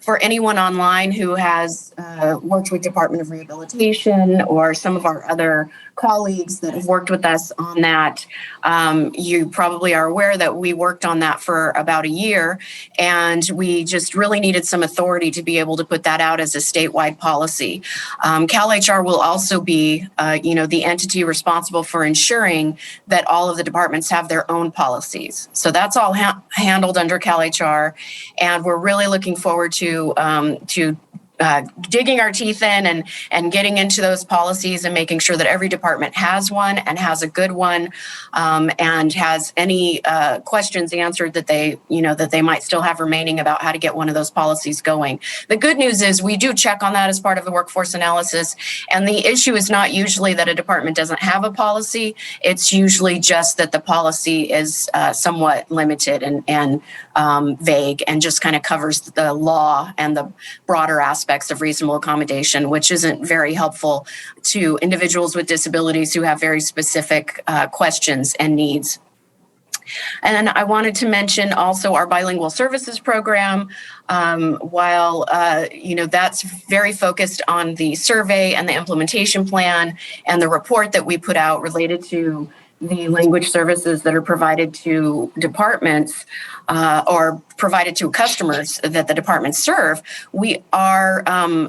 for anyone online who has worked with Department of Rehabilitation or some of our other colleagues that have worked with us on that, you probably are aware that we worked on that for about a year, and we just really needed some authority to be able to put that out as a statewide policy. CalHR will also be, the entity responsible for ensuring that all of the departments have their own policies. So that's all handled under CalHR, and we're really looking forward to digging our teeth in and getting into those policies and making sure that every department has one and has a good one, and has any questions answered that they might still have remaining about how to get one of those policies going. The good news is we do check on that as part of the workforce analysis, and the issue is not usually that a department doesn't have a policy. It's usually just that the policy is somewhat limited and vague, and just kind of covers the law and the broader aspects of reasonable accommodation, which isn't very helpful to individuals with disabilities who have very specific questions and needs. And then I wanted to mention also our Bilingual Services program. While that's very focused on the survey and the implementation plan and the report that we put out related to the language services that are provided to departments or provided to customers that the departments serve, we are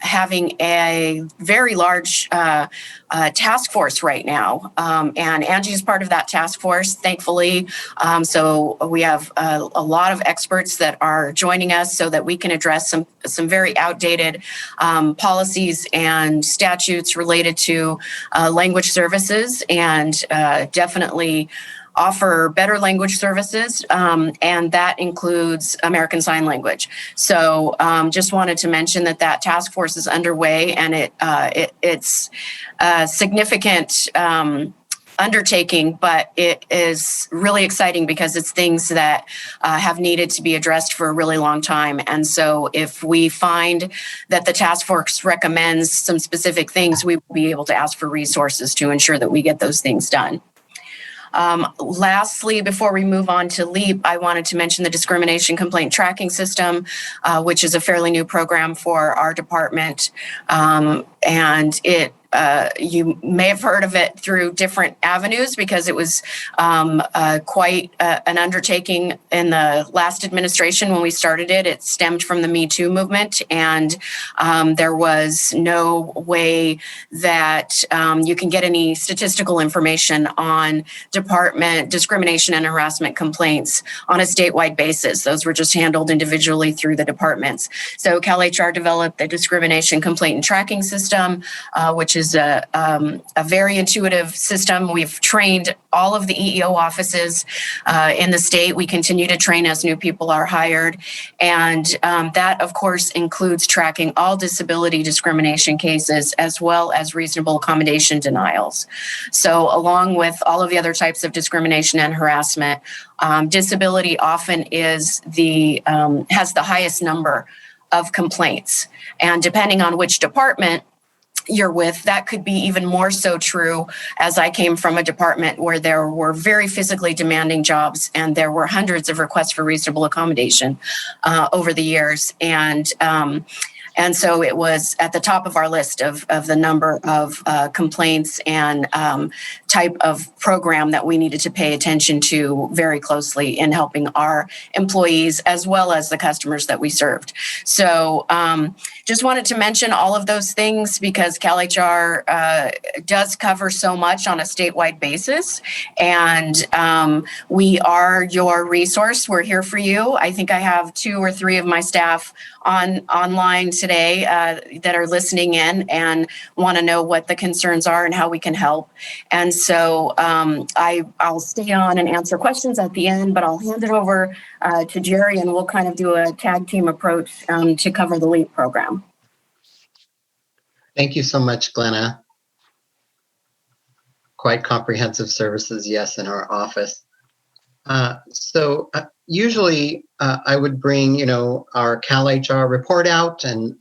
having a very large task force right now. And Angie is part of that task force, thankfully. So we have a lot of experts that are joining us so that we can address some very outdated policies and statutes related to language services, and definitely offer better language services, and that includes American Sign Language. So just wanted to mention that task force is underway, and it's a significant undertaking, but it is really exciting because it's things that have needed to be addressed for a really long time. And so if we find that the task force recommends some specific things, we will be able to ask for resources to ensure that we get those things done. Lastly, before we move on to LEAP, I wanted to mention the Discrimination Complaint Tracking System, which is a fairly new program for our department. And it you may have heard of it through different avenues because it was quite an undertaking in the last administration when we started it. It stemmed from the Me Too movement, and there was no way that you can get any statistical information on department discrimination and harassment complaints on a statewide basis. Those were just handled individually through the departments. So CalHR developed the Discrimination Complaint and Tracking System, which is a very intuitive system. We've trained all of the EEO offices in the state. We continue to train as new people are hired. And that, of course, includes tracking all disability discrimination cases as well as reasonable accommodation denials. So along with all of the other types of discrimination and harassment, disability often is has the highest number of complaints. And depending on which department you're with, that could be even more so true, as I came from a department where there were very physically demanding jobs and there were hundreds of requests for reasonable accommodation over the years. And so it was at the top of our list of the number of complaints and type of program that we needed to pay attention to very closely in helping our employees as well as the customers that we served. So just wanted to mention all of those things because CalHR does cover so much on a statewide basis. And we are your resource. We're here for you. I think I have 2 or 3 of my staff online today that are listening in and want to know what the concerns are and how we can help. And so I'll stay on and answer questions at the end, but I'll hand it over to Jerry and we'll kind of do a tag team approach to cover the LEAP program. Thank you so much, Glenna. Quite comprehensive services, yes, in our office. Usually I would bring, our CalHR report out, and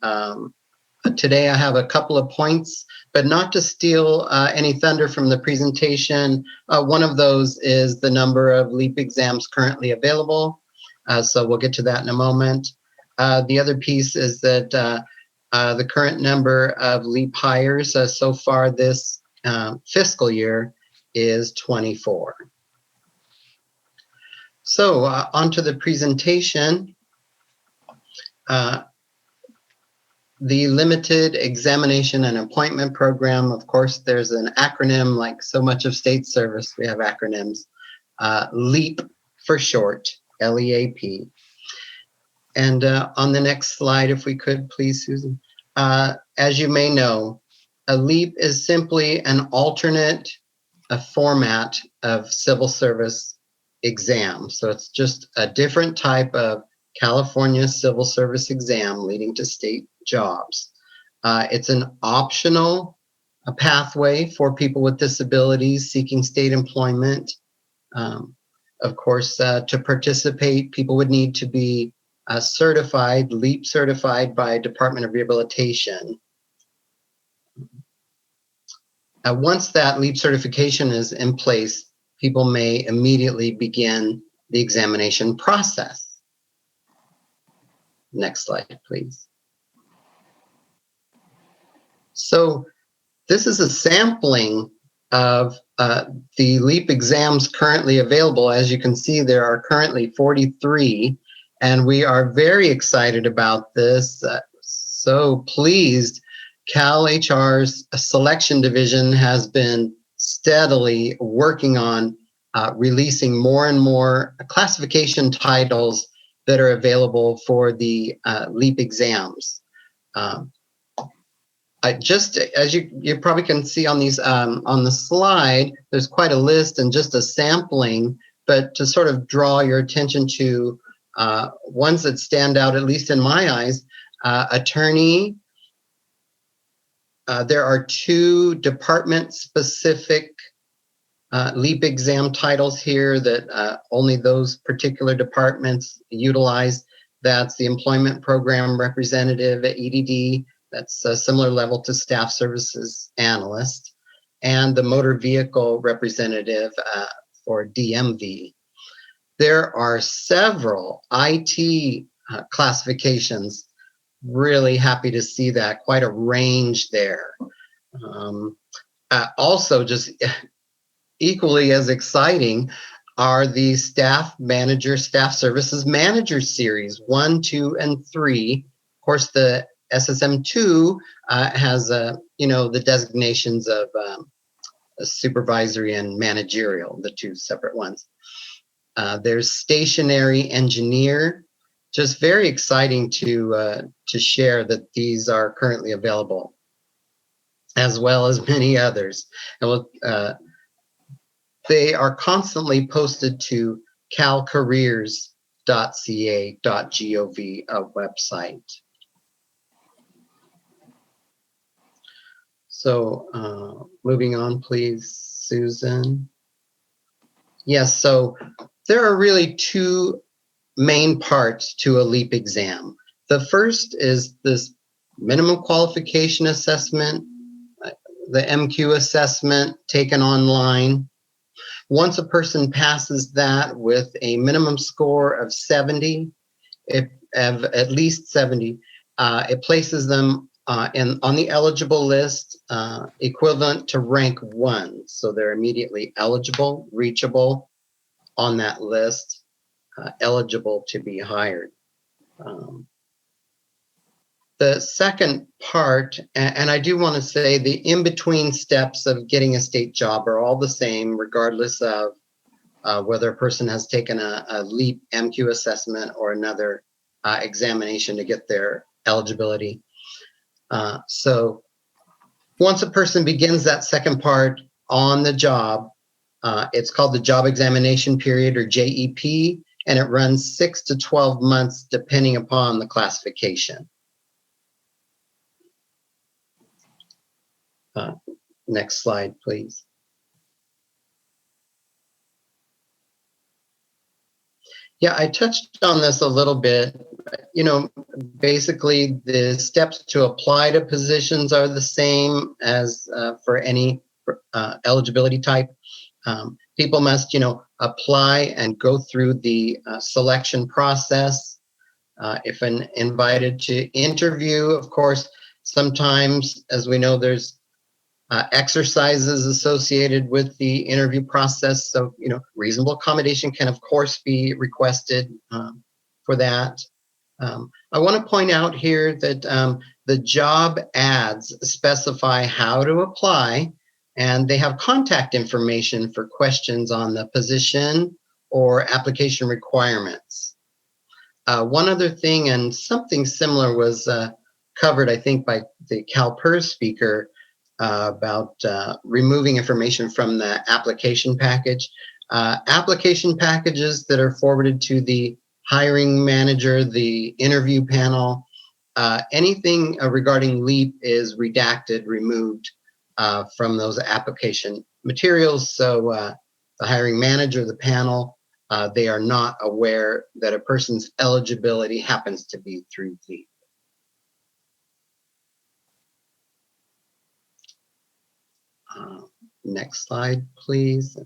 today I have a couple of points, but not to steal any thunder from the presentation. One of those is the number of LEAP exams currently available. So we'll get to that in a moment. the other piece is that the current number of LEAP hires so far this fiscal year is 24. So onto the presentation. The Limited Examination and Appointment Program, of course, there's an acronym like so much of state service, we have acronyms. LEAP for short, LEAP. And on the next slide, if we could, please, Susan. As you may know, a LEAP is simply an alternate format of civil service exam. So it's just a different type of California civil service exam leading to state jobs. It's an optional pathway for people with disabilities seeking state employment. Of course, to participate, people would need to be certified, LEAP certified by Department of Rehabilitation. Once that LEAP certification is in place, people may immediately begin the examination process. Next slide, please. So this is a sampling of the LEAP exams currently available. As you can see, there are currently 43, and we are very excited about this. So pleased, CalHR's selection division has been steadily working on releasing more and more classification titles that are available for the LEAP exams. Just as you probably can see on these on the slide, there's quite a list and just a sampling, but to sort of draw your attention to ones that stand out, at least in my eyes, attorney. There are 2 department-specific LEAP exam titles here that only those particular departments utilize. That's the Employment Program Representative at EDD. That's a similar level to Staff Services Analyst, and the Motor Vehicle Representative for DMV. There are several IT classifications. Really happy to see that, quite a range there. Also, just equally as exciting are the Staff Manager, Staff Services Manager Series 1, 2, and 3. Of course, the SSM2 has, the designations of supervisory and managerial, the 2 separate ones. There's Stationary Engineer. Just very exciting to share that these are currently available, as well as many others. And they are constantly posted to calcareers.ca.gov website. So moving on, please, Susan. Yes, so there are really 2 main parts to a LEAP exam. The first is this minimum qualification assessment, the MQ assessment taken online. Once a person passes that with a minimum score of 70, at least 70, it places them on the eligible list, equivalent to rank 1. So they're immediately eligible, reachable on that list, eligible to be hired. The second part, and I do want to say the in-between steps of getting a state job are all the same, regardless of whether a person has taken a LEAP MQ assessment or another examination to get their eligibility. So once a person begins that second part on the job, it's called the Job Examination Period, or JEP, and it runs 6 to 12 months depending upon the classification. Next slide, please. Yeah, I touched on this a little bit. Basically the steps to apply to positions are the same as for any eligibility type. People must, apply and go through the selection process. If invited to interview, of course, sometimes, as we know, there's exercises associated with the interview process. So, reasonable accommodation can, of course, be requested for that. I want to point out here that the job ads specify how to apply, and they have contact information for questions on the position or application requirements. One other thing, and something similar was covered, I think, by the CalPERS speaker about removing information from the application package. Application packages that are forwarded to the hiring manager, the interview panel, anything regarding LEAP is redacted, removed from those application materials. So the hiring manager, the panel, they are not aware that a person's eligibility happens to be through LEAP. Next slide, please.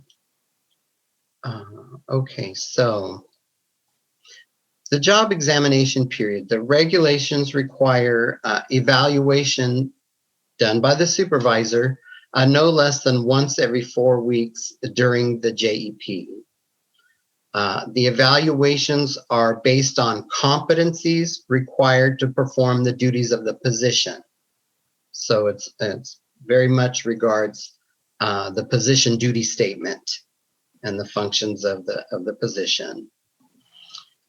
Okay, so the job examination period, the regulations require evaluation done by the supervisor no less than once every 4 weeks during the JEP. The evaluations are based on competencies required to perform the duties of the position. So it's very much regards the position duty statement and the functions of the position.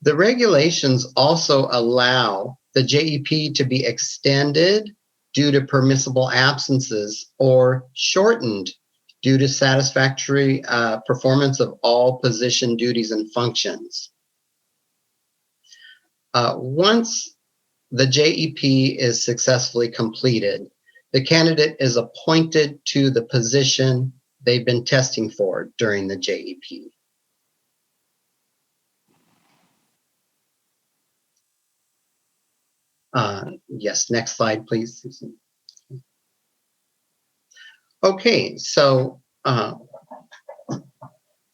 The regulations also allow the JEP to be extended due to permissible absences or shortened due to satisfactory performance of all position duties and functions. Once the JEP is successfully completed, the candidate is appointed to the position they've been testing for during the JEP. Yes, next slide, please, Susan. Okay, so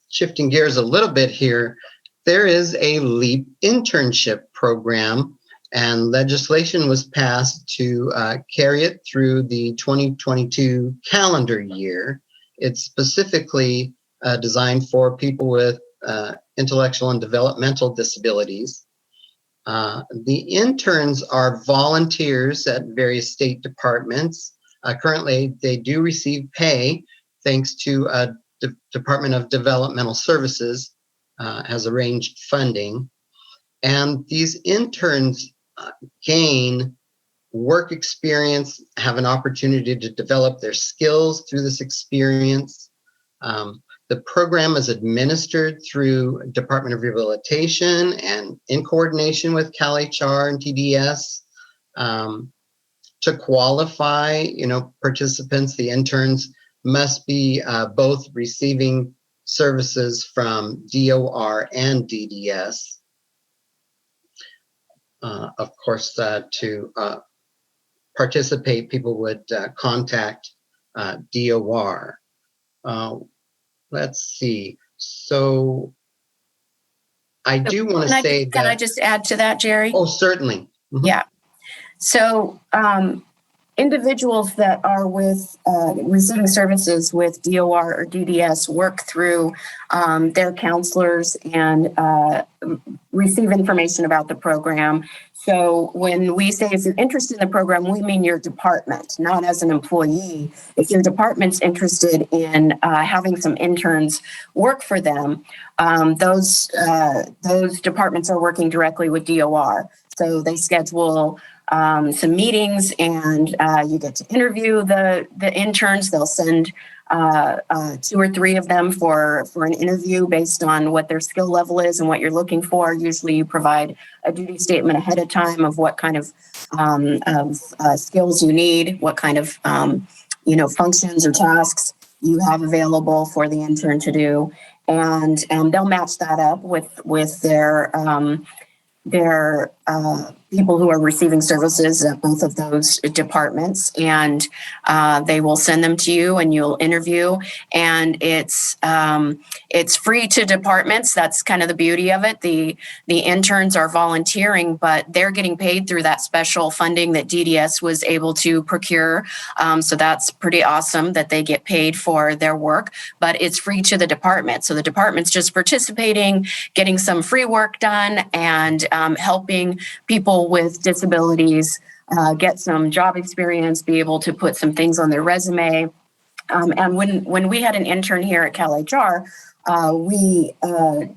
shifting gears a little bit here, there is a LEAP internship program, and legislation was passed to carry it through the 2022 calendar year. It's specifically designed for people with intellectual and developmental disabilities. The interns are volunteers at various state departments. Currently, they do receive pay thanks to Department of Developmental Services has arranged funding. And these interns gain work experience, have an opportunity to develop their skills through this experience. The program is administered through Department of Rehabilitation and in coordination with CalHR and TDS. To qualify, participants, the interns must be both receiving services from DOR and DDS. Of course, to participate, people would contact DOR. Let's see. So I do want to say that. Can I just add to that, Jerry? Oh, certainly. Mm-hmm. Yeah. So individuals that are with receiving services with DOR or DDS work through their counselors and receive information about the program. So when we say if you're interested in the program, we mean your department, not as an employee. If your department's interested in having some interns work for them, those departments are working directly with DOR. So they schedule some meetings, and you get to interview the interns. They'll send 2 or 3 of them for an interview based on what their skill level is and what you're looking for. Usually you provide a duty statement ahead of time of what kind of skills you need, what kind of functions or tasks you have available for the intern to do, and they'll match that up with their people who are receiving services at both of those departments, and they will send them to you and you'll interview. And it's free to departments. That's kind of the beauty of it. The interns are volunteering, but they're getting paid through that special funding that DDS was able to procure. So that's pretty awesome that they get paid for their work, but it's free to the department. So the department's just participating, getting some free work done, and helping people with disabilities get some job experience, be able to put some things on their resume. And when we had an intern here at CalHR, we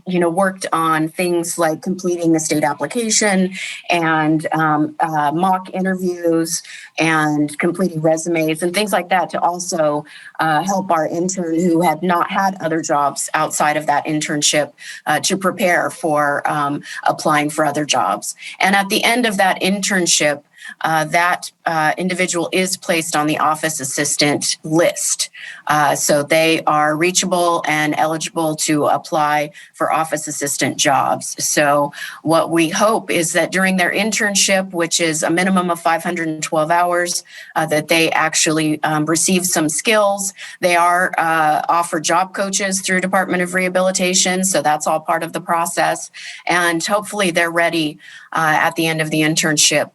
worked on things like completing the state application and mock interviews and completing resumes and things like that to also help our intern who had not had other jobs outside of that internship to prepare for applying for other jobs. And at the end of that internship, that individual is placed on the office assistant list. So they are reachable and eligible to apply for office assistant jobs. So what we hope is that during their internship, which is a minimum of 512 hours, that they actually receive some skills. They are offered job coaches through Department of Rehabilitation. So that's all part of the process. And hopefully they're ready at the end of the internship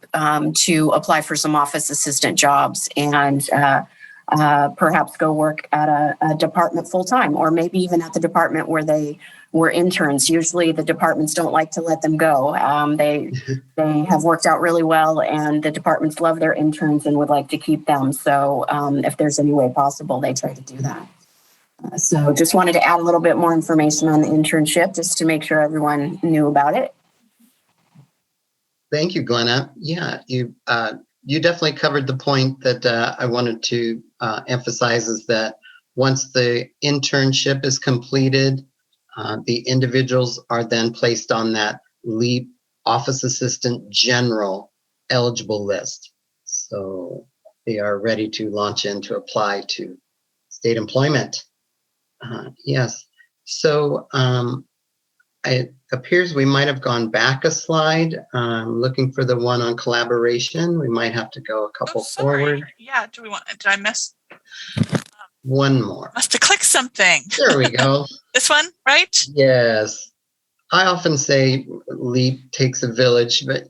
to apply for some office assistant jobs and perhaps go work at a department full time, or maybe even at the department where they were interns. Usually the departments don't like to let them go. They have worked out really well, and the departments love their interns and would like to keep them. So if there's any way possible, they try to do that. So just wanted to add a little bit more information on the internship just to make sure everyone knew about it. Thank you, Glenna. Yeah, you definitely covered the point that I wanted to emphasize, is that once the internship is completed, the individuals are then placed on that LEAP Office Assistant General eligible list. So they are ready to launch in to apply to state employment. Yes. So it appears we might have gone back a slide. Looking for the one on collaboration. We might have to go a couple forward. Yeah, did I miss? One more. Must have clicked something. There we go. This one, right? Yes. I often say LEAP takes a village, but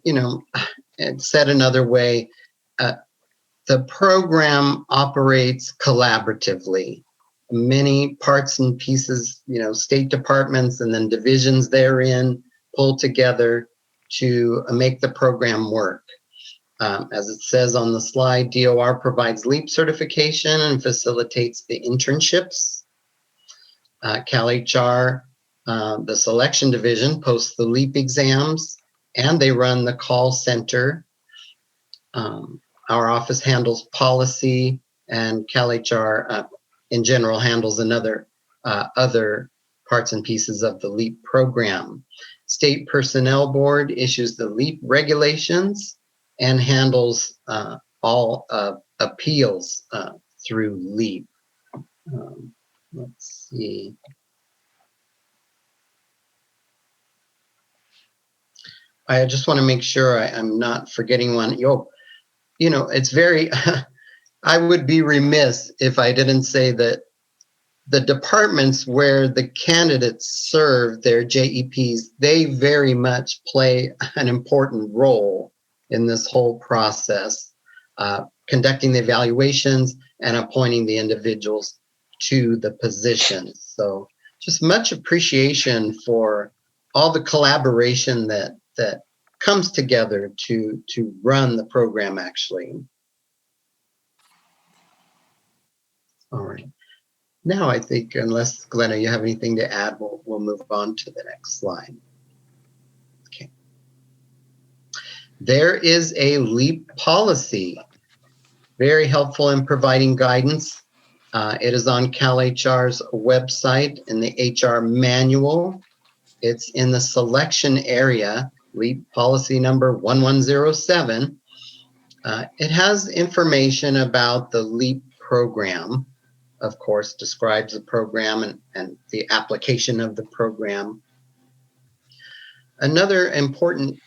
said another way, the program operates collaboratively. Many parts and pieces, state departments and then divisions therein pull together to make the program work. As it says on the slide, DOR provides LEAP certification and facilitates the internships. CalHR, the selection division, posts the LEAP exams, and they run the call center. Our office handles policy, and CalHR in general handles other parts and pieces of the LEAP program. State Personnel Board issues the LEAP regulations and handles all appeals through LEAP. Let's see. I just want to make sure I'm not forgetting one. It's very, I would be remiss if I didn't say that the departments where the candidates serve their JEPs, they very much play an important role in this whole process, conducting the evaluations and appointing the individuals to the positions. So just much appreciation for all the collaboration that comes together to run the program actually. All right. Now I think, unless Glenna, you have anything to add, we'll move on to the next slide. Okay. There is a LEAP policy, very helpful in providing guidance. It is on CalHR's website in the HR manual. It's in the selection area, LEAP policy number 1107. It has information about the LEAP program, of course, describes the program and the application of the program. Another important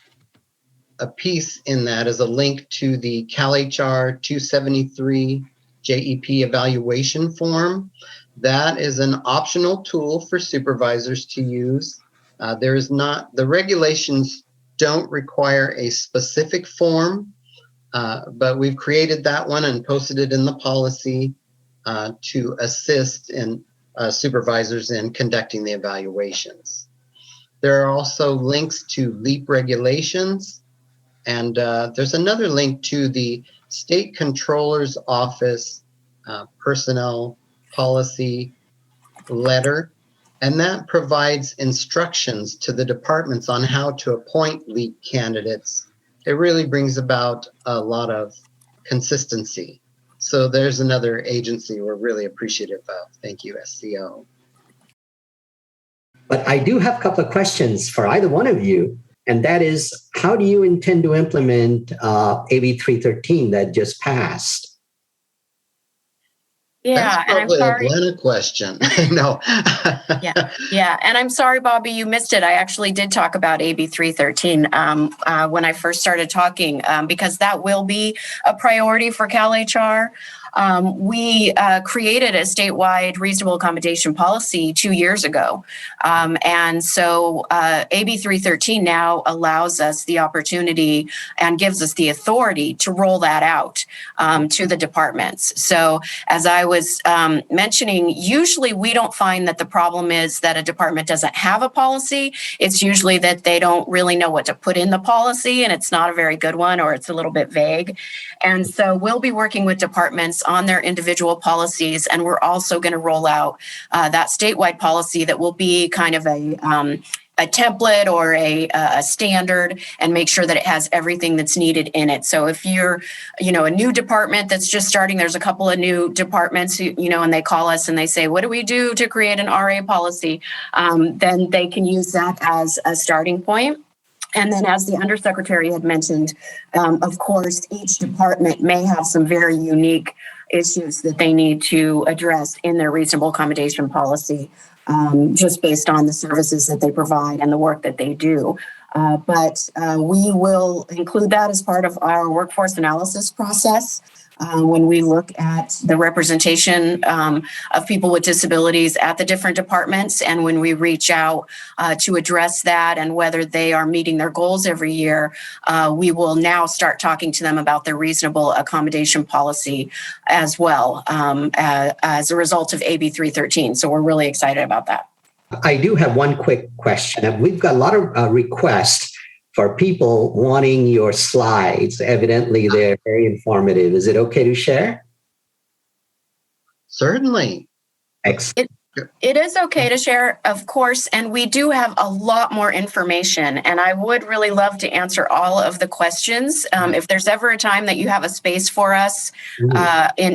a piece in that is a link to the CalHR 273 JEP evaluation form. That is an optional tool for supervisors to use. The regulations don't require a specific form, but we've created that one and posted it in the policy to assist in supervisors in conducting the evaluations. There are also links to LEAP regulations, and there's another link to the State Controller's Office personnel policy letter, and that provides instructions to the departments on how to appoint LEAP candidates. It really brings about a lot of consistency. So there's another agency we're really appreciative of. Thank you, SCO. But I do have a couple of questions for either one of you, and that is, how do you intend to implement AB 313 that just passed? Yeah, That's and I'm probably a sorry. Glenna question. No. Yeah, and I'm sorry, Bobby, you missed it. I actually did talk about AB 313 when I first started talking, because that will be a priority for CalHR. We created a statewide reasonable accommodation policy 2 years ago. And so AB 313 now allows us the opportunity and gives us the authority to roll that out to the departments. So as I was mentioning, usually we don't find that the problem is that a department doesn't have a policy. It's usually that they don't really know what to put in the policy, and it's not a very good one, or it's a little bit vague. And so we'll be working with departments on their individual policies, and we're also going to roll out that statewide policy that will be kind of a template or a standard, and make sure that it has everything that's needed in it. So if you're, a new department that's just starting, there's a couple of new departments, who, and they call us and they say, what do we do to create an RA policy? Then they can use that as a starting point. And then, as the undersecretary had mentioned, of course, each department may have some very unique issues that they need to address in their reasonable accommodation policy, just based on the services that they provide and the work that they do. But we will include that as part of our workforce analysis process. When we look at the representation of people with disabilities at the different departments, and when we reach out to address that and whether they are meeting their goals every year, we will now start talking to them about their reasonable accommodation policy as well, as a result of AB 313. So we're really excited about that. I do have one quick question. We've got a lot of requests for people wanting your slides. Evidently, they're very informative. Is it okay to share? Certainly. Excellent. It is okay to share, of course, and we do have a lot more information, and I would really love to answer all of the questions. If there's ever a time that you have a space for us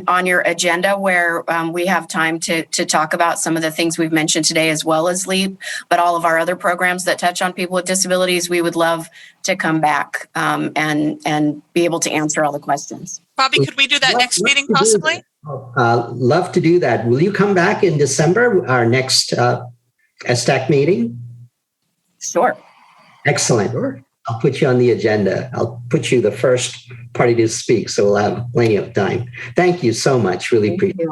on your agenda where we have time to talk about some of the things we've mentioned today, as well as LEAP, but all of our other programs that touch on people with disabilities, we would love to come back and be able to answer all the questions. Bobby, could we do that next meeting possibly? Love to do that. Will you come back in December, our next STAC meeting? Sure. Excellent. Sure. I'll put you on the agenda. I'll put you the first party to speak, so we'll have plenty of time. Thank you so much. Really appreciate it.